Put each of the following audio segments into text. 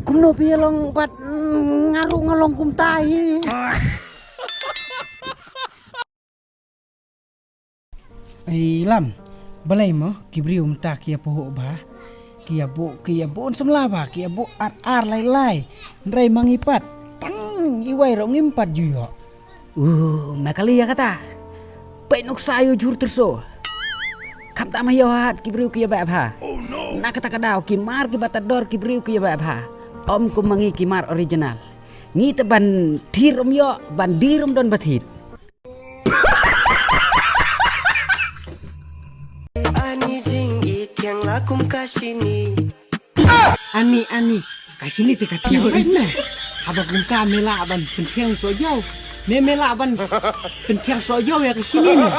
kumno pilong pat ngaru ngalong kum tahi. Ai lam, balai mo kibrium ta kia poho ba. Kia bo on semlaba kia bo ar lai ndrai mangipat. Tang iwai ro ngimpat juyo. Makali ya kata. Penok sayo jur terso. Kam tak mayo hat kibriu kia ba ha. Nak kata kadau kimar ki batador kibriu kia ba ha. Om ku mangi kimar original. Ngi teban dirom yo ban dirom don bathit. Ani jingit yang lakum kasini. Ani kasini tika tiang na. Abang muka mela aban pentiang sojau. Mela aban pentiang sojau ya kesini nih.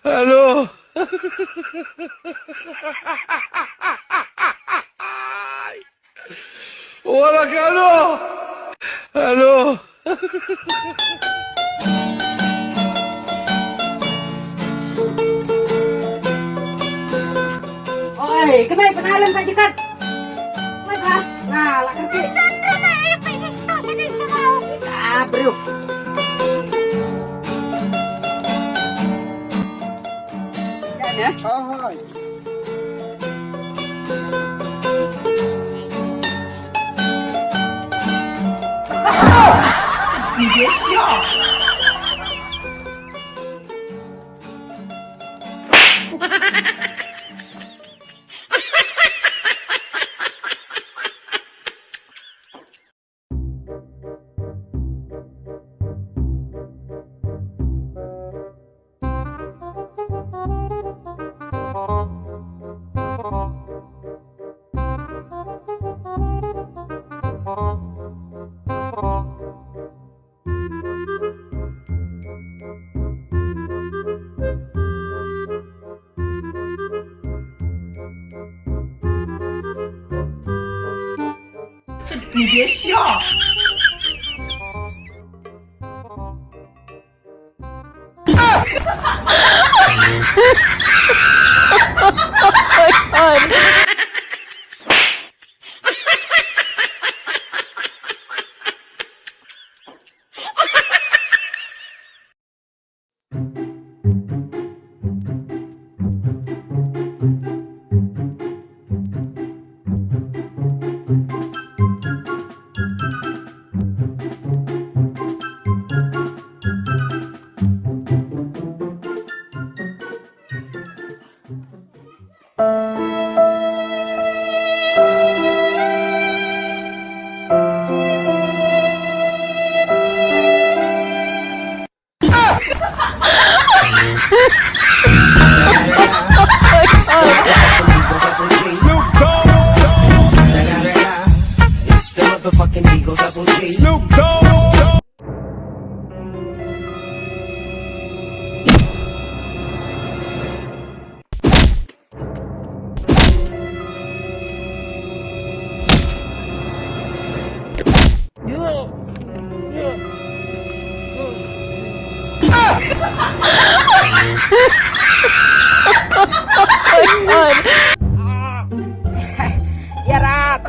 Halo. Wala kalo. Halo. Oi, kenai penalan tak jekat. Mana? Nah, lah kerja. Ah, bro. Ya. Ahoy. It's the motherfucking Eagle Double G. Ya Rap.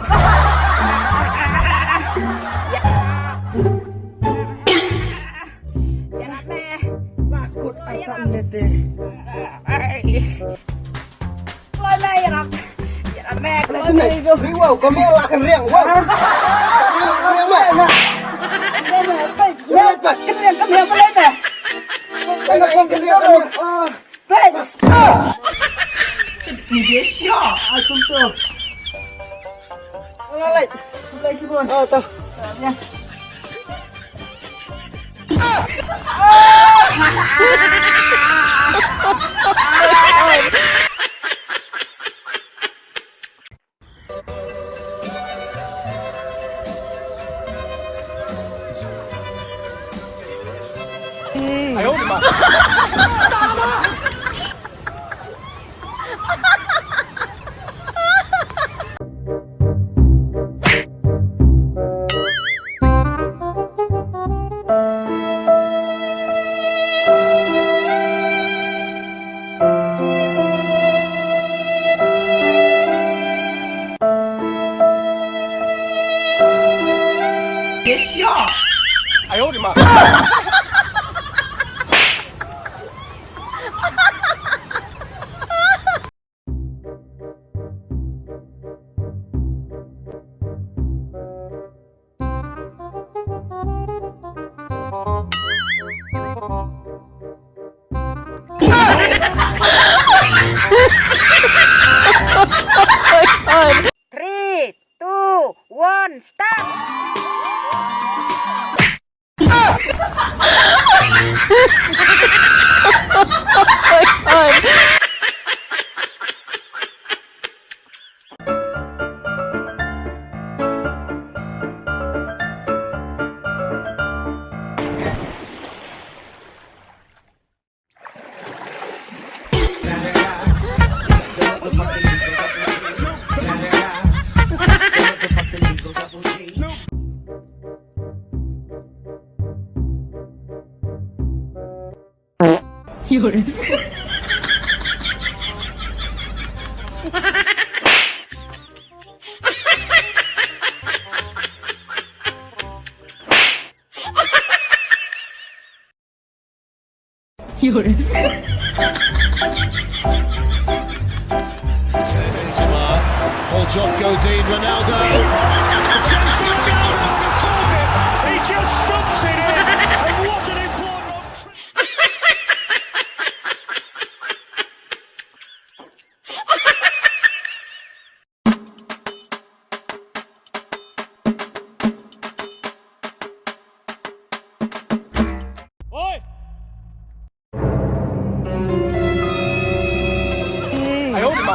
Ya Rap deh. Bakut aitan nete. Keluar deh ya Rap. Ya Rap deh. Keluar deh. Wow, kami lah kan riang. Wow. Riang mana? 你别笑啊，东东。来，来，西瓜。哦，走。呀。别笑！哎呦我的妈！Three, two, one, start. Benzema holds off Godin, Ronaldo. The chance for Ronaldo to cause it. He just stumps it in. And what an important... Oi! 哎呦我的妈！